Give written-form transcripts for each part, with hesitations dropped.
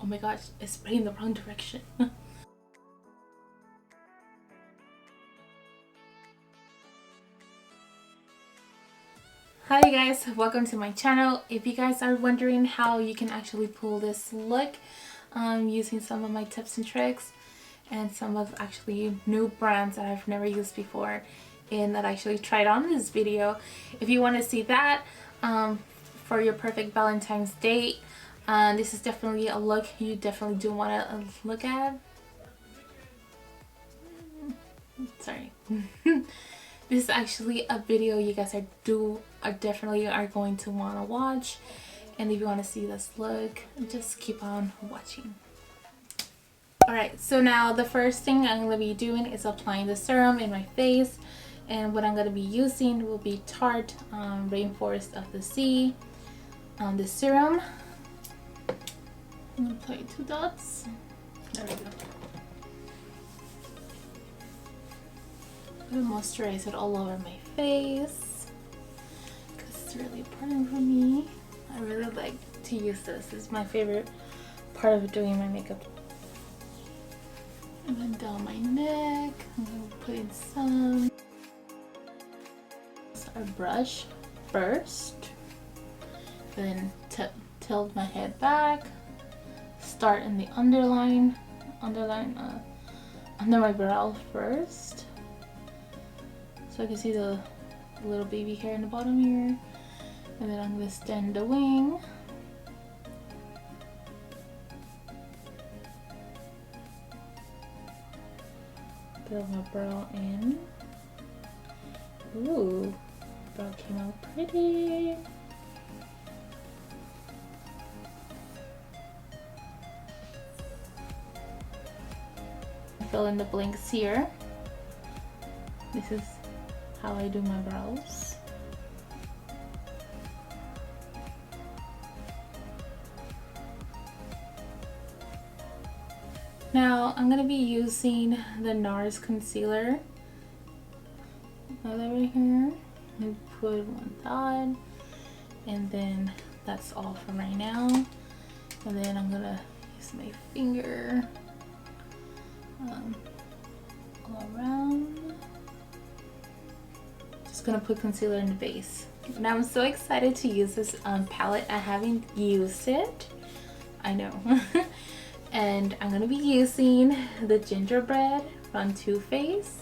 my gosh, it's spraying the wrong direction. Hi guys, welcome to my channel. If you guys are wondering how you can actually pull this look using some of my tips and tricks and some of actually new brands that I've never used before and that I actually tried on this video, if you want to see that for your perfect Valentine's date, this is definitely a look you definitely do want to look at. Sorry. This is actually a video you guys are definitely going to want to watch, and if you want to see this look, just keep on watching. Alright, so now the first thing I'm going to be doing is applying the serum in my face, and what I'm going to be using will be Tarte Rainforest of the Sea. The serum, I'm going to apply 2 dots. There we go. I'm gonna moisturize it all over my face because it's really important for me. I really like to use this. This is my favorite part of doing my makeup. And then down my neck, I'm gonna put in some. Our brush first, then tilt my head back. Start in the underline under my brow first. So I can see the little baby hair in the bottom here. And then I'm going to extend the wing. Fill my brow in. Ooh, brow came out pretty. Fill in the blinks here. This is how I do my brows. Now I'm going to be using the NARS concealer. Another right here. I put 1 dot, and then that's all for right now. And then I'm going to use my finger all around. Just gonna put concealer in the base. Now I'm so excited to use this palette. I haven't used it, I know. And I'm gonna be using the Gingerbread from Too Faced.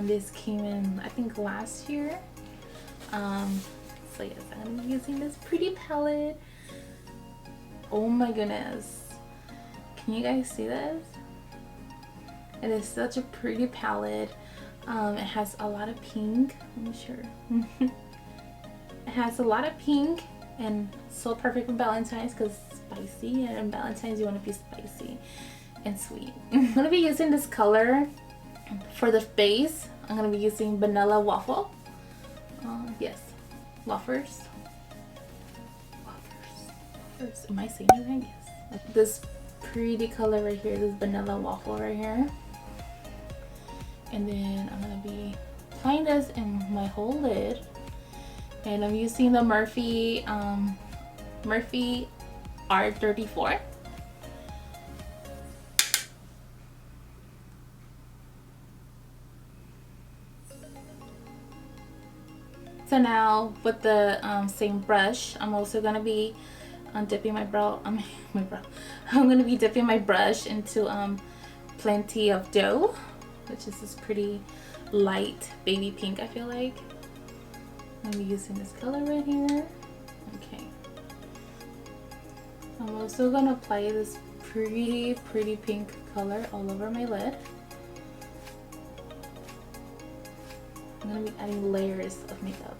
This came in, I think, last year. So yes, I'm gonna be using this pretty palette. Oh my goodness, can you guys see this? It is such a pretty palette. It has a lot of pink. Let me sure. It has a lot of pink and so perfect for Valentine's because it's spicy, and on Valentine's you want to be spicy and sweet. I'm going to be using this color for the base. I'm going to be using Vanilla Waffle. Yes, Waffers. Waffers. Am I saying it right? Yes. This pretty color right here, this Vanilla Waffle right here. And then I'm going to be applying this in my whole lid. And I'm using the Morphe R34. So now with the same brush, I'm also going to be dipping my brow. I'm going to be dipping my brush into Plenty of Dough, which is this pretty light baby pink, I feel like. I'm gonna be using this color right here. Okay. I'm also gonna apply this pretty pink color all over my lid. I'm gonna be adding layers of makeup.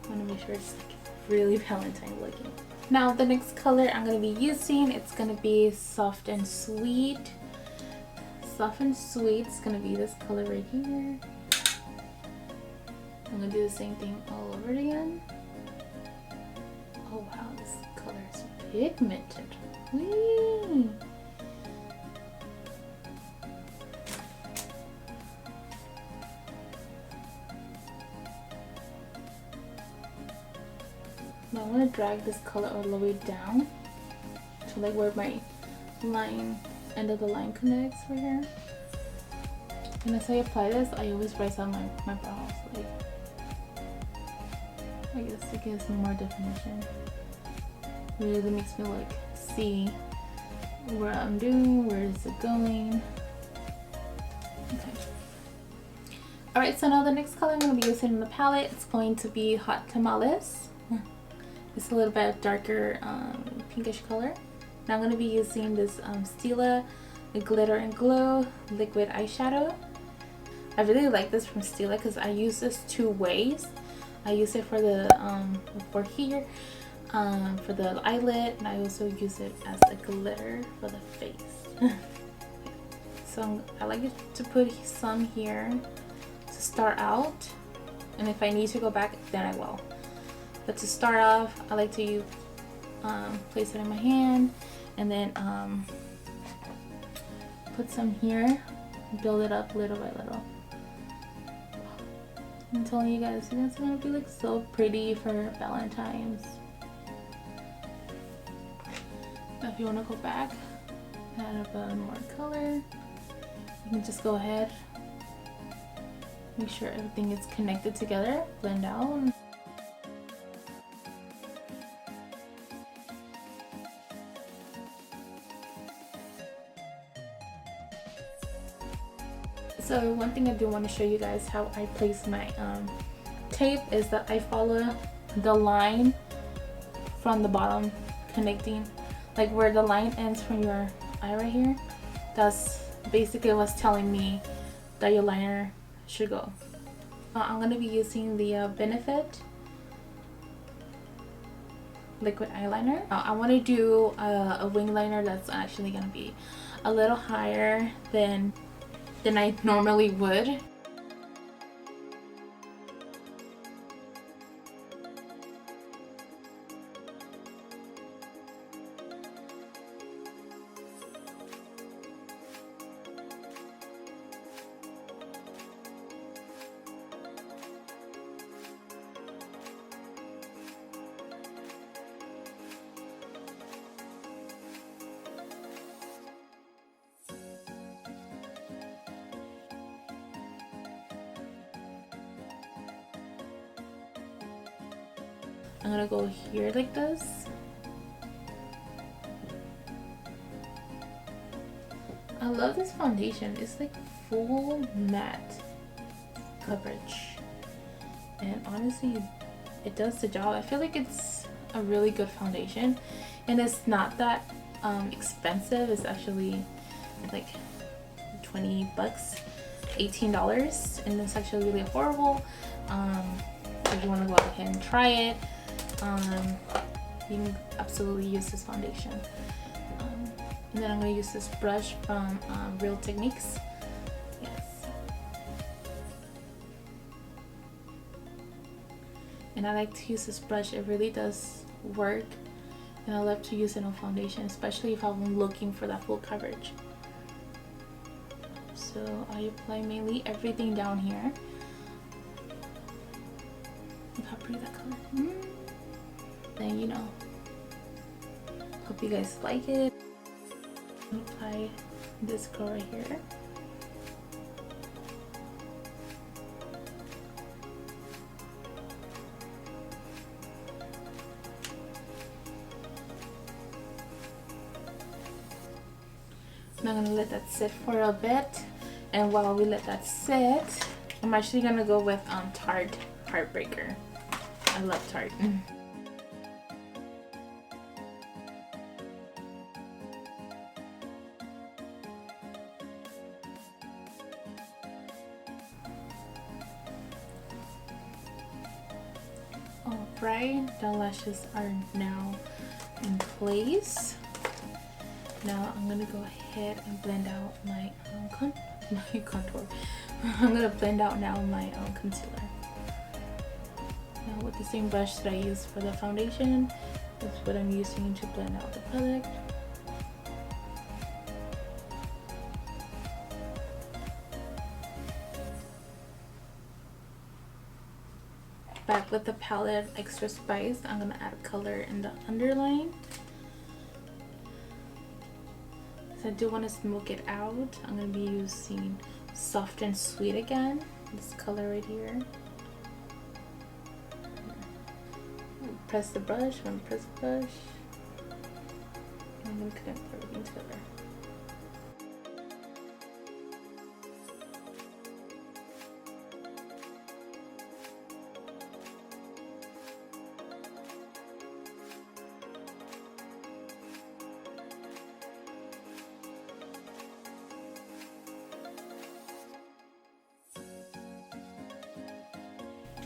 I wanna make sure it's like really Valentine looking. Now the next color I'm gonna be using, it's gonna be Soft and Sweet. Soft and Sweet, it's gonna be this color right here. I'm gonna do the same thing all over again. Oh wow, this color is pigmented. Whee! Now I'm gonna drag this color all the way down to like where my line, end of the line connects right here. And as I apply this, I always rise up my brows. Like, I guess it gives me more definition. It really makes me like see where I'm doing, where is it going. Okay. Alright, so now the next color I'm going to be using in the palette, it's going to be Hot Tamales. It's a little bit darker pinkish color. Now I'm going to be using this Stila Glitter and Glow liquid eyeshadow. I really like this from Stila because I use this two ways. I use it for the for here, for the eyelid, and I also use it as a glitter for the face. So I like to put some here to start out, and if I need to go back, then I will. But to start off, I like to place it in my hand, and then put some here, build it up little by little. I'm telling you guys, it's gonna be like so pretty for Valentine's. Now if you want to go back, add a bit more color, you can just go ahead, make sure everything is connected together, blend out. So one thing I do want to show you guys how I place my tape is that I follow the line from the bottom, connecting, like where the line ends from your eye right here. That's basically what's telling me that your liner should go. I'm going to be using the Benefit liquid eyeliner. I want to do a wing liner that's actually going to be a little higher than I normally would. I'm gonna go here like this. I love this foundation. It's like full matte coverage, and honestly it does the job. I feel like it's a really good foundation, and it's not that expensive. It's actually like 20 bucks, $18, and it's actually really affordable. If you want to go ahead and try it, you can absolutely use this foundation. And then I'm going to use this brush from Real Techniques. Yes. And I like to use this brush. It really does work, and I love to use it on foundation, especially if I'm looking for that full coverage. So I apply mainly everything down here. Look how pretty that color. Then, you know, hope you guys like it. Apply this color right here. And I'm gonna let that sit for a bit, and while we let that sit, I'm actually gonna go with Tarte Heartbreaker. I love Tarte. Alright, the lashes are now in place. Now I'm gonna go ahead and blend out my contour. I'm gonna blend out now my concealer. Now with the same brush that I used for the foundation, that's what I'm using to blend out the product. Back with the palette Extra Spice, I'm gonna add color in the underline. I do want to smoke it out, I'm going to be using Soft and Sweet again. This color right here. Press the brush, I'm going to press the brush. I'm going to connect everything together.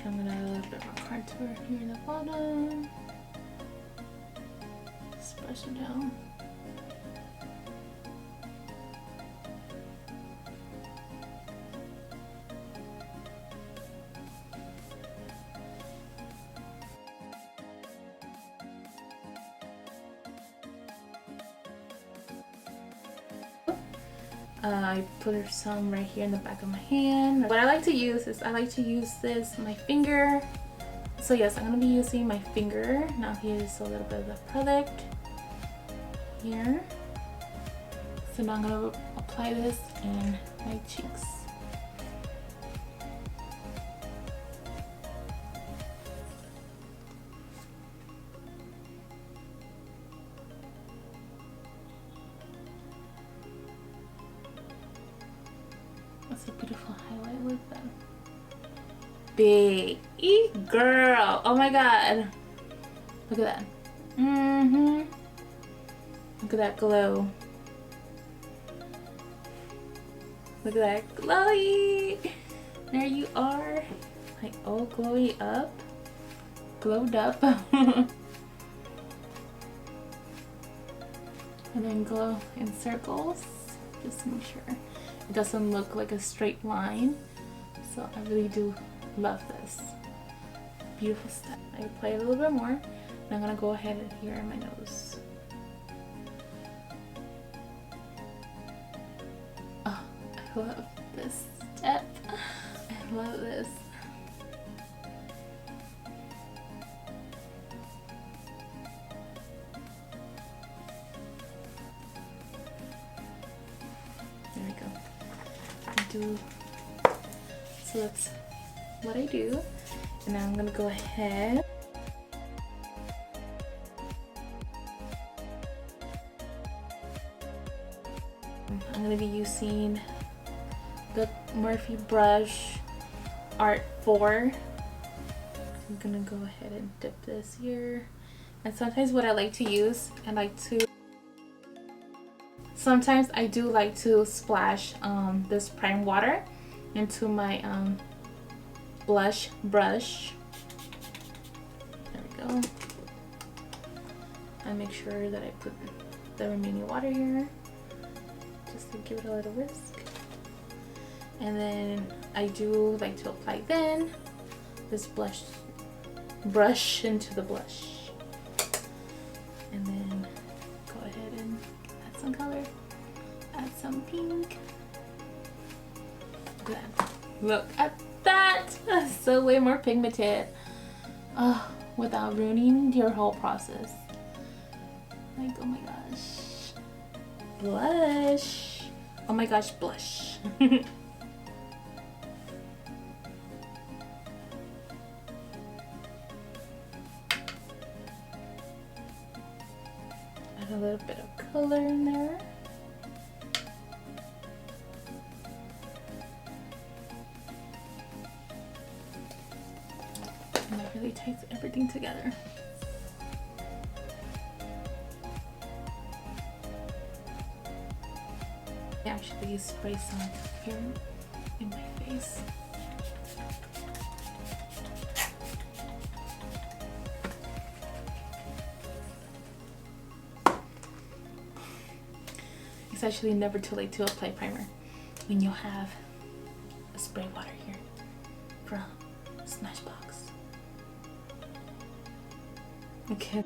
I'm gonna add a little bit more contour here in the bottom. Just brush it down. I put some right here in the back of my hand. What I like to use is my finger. So yes, I'm gonna be using my finger. Now here's a little bit of the product here. So now I'm gonna apply this in my cheeks. That's a beautiful highlight with that. Big girl. Oh my god. Look at that. Look at that glow. Look at that glowy. There you are. Like all glowy up. Glowed up. And then glow in circles. Just to make sure it doesn't look like a straight line. So I really do love this. Beautiful stuff. I apply a little bit more, and I'm gonna go ahead and here on my nose. Oh, I love this step. I love this. There we go. So that's what I do. And now I'm gonna go ahead I'm gonna be using the Morphe brush Art 4. I'm gonna go ahead and dip this here. And sometimes what I like to use, sometimes I do like to splash this prime water into my blush brush. There we go. I make sure that I put the remaining water here just to give it a little whisk. And then I do like to apply then this brush into the blush. And then go ahead and add some color. Add some pink. Look at that. Look at that! So way more pigmented. Without ruining your whole process. Like, oh my gosh. Blush. Oh my gosh, blush. Add a little bit of color in there. And that really ties everything together. I actually spray some here in my face. It's actually never too late to apply primer when you have a spray water here from Smashbox. Okay.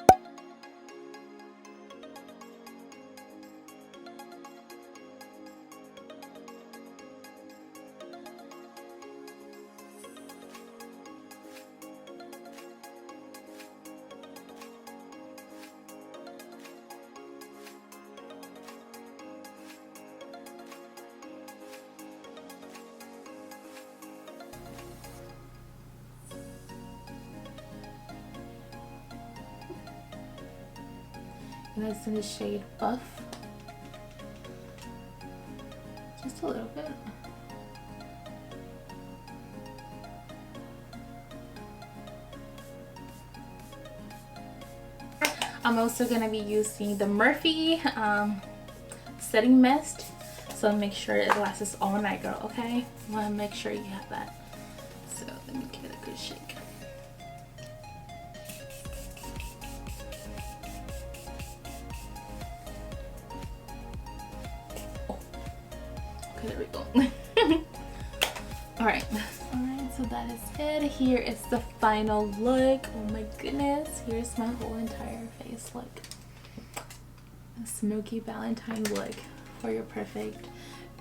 and it's in the shade Buff. Just a little bit. I'm also going to be using the Murphy setting mist, so make sure it lasts all night, girl. Okay, I want to make sure you have that. So let me give it a good shake. Oh. Okay, there we go. Alright, so that is it. Here is the final look. Oh my goodness, here's my whole entire face. Look, a smoky Valentine look for your perfect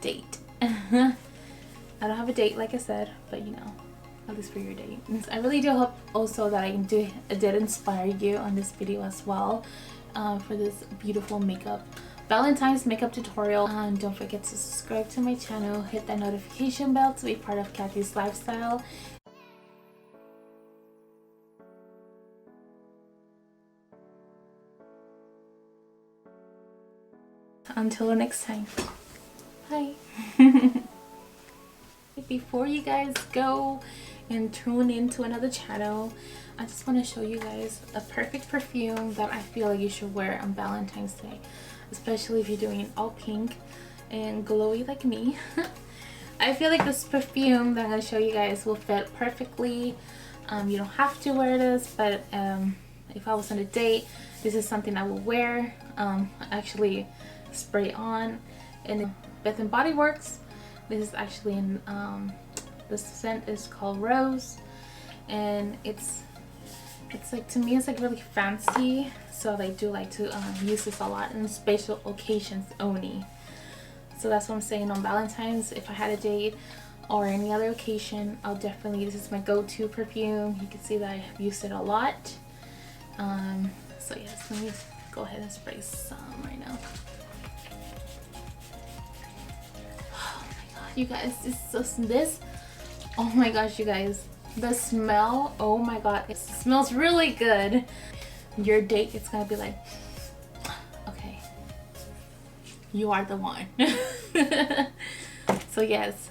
date. I don't have a date, like I said, but you know, at least for your date. I really do hope also that I did inspire you on this video as well, for this beautiful makeup Valentine's makeup tutorial. Don't forget to subscribe to my channel, hit that notification bell to be part of Kathy's lifestyle. Until next time, bye. Before you guys go and tune into another channel, I just want to show you guys a perfect perfume that I feel like you should wear on Valentine's Day, especially if you're doing it all pink and glowy like me. I feel like this perfume that I'm going to show you guys will fit perfectly. You don't have to wear this, but if I was on a date, this is something I would wear. Actually spray on. And Bath and Body Works, this is actually in the scent is called Rose, and it's like, to me it's like really fancy, so I do like to use this a lot in special occasions only. So that's what I'm saying, on Valentine's, if I had a date or any other occasion, I'll definitely, this is my go-to perfume. You can see that I have used it a lot. So yes, let me go ahead and spray some right now. Oh my god, you guys, oh my gosh, you guys, the smell, oh my god, it smells really good. Your date, it's gonna be like, okay, you are the one. So yes,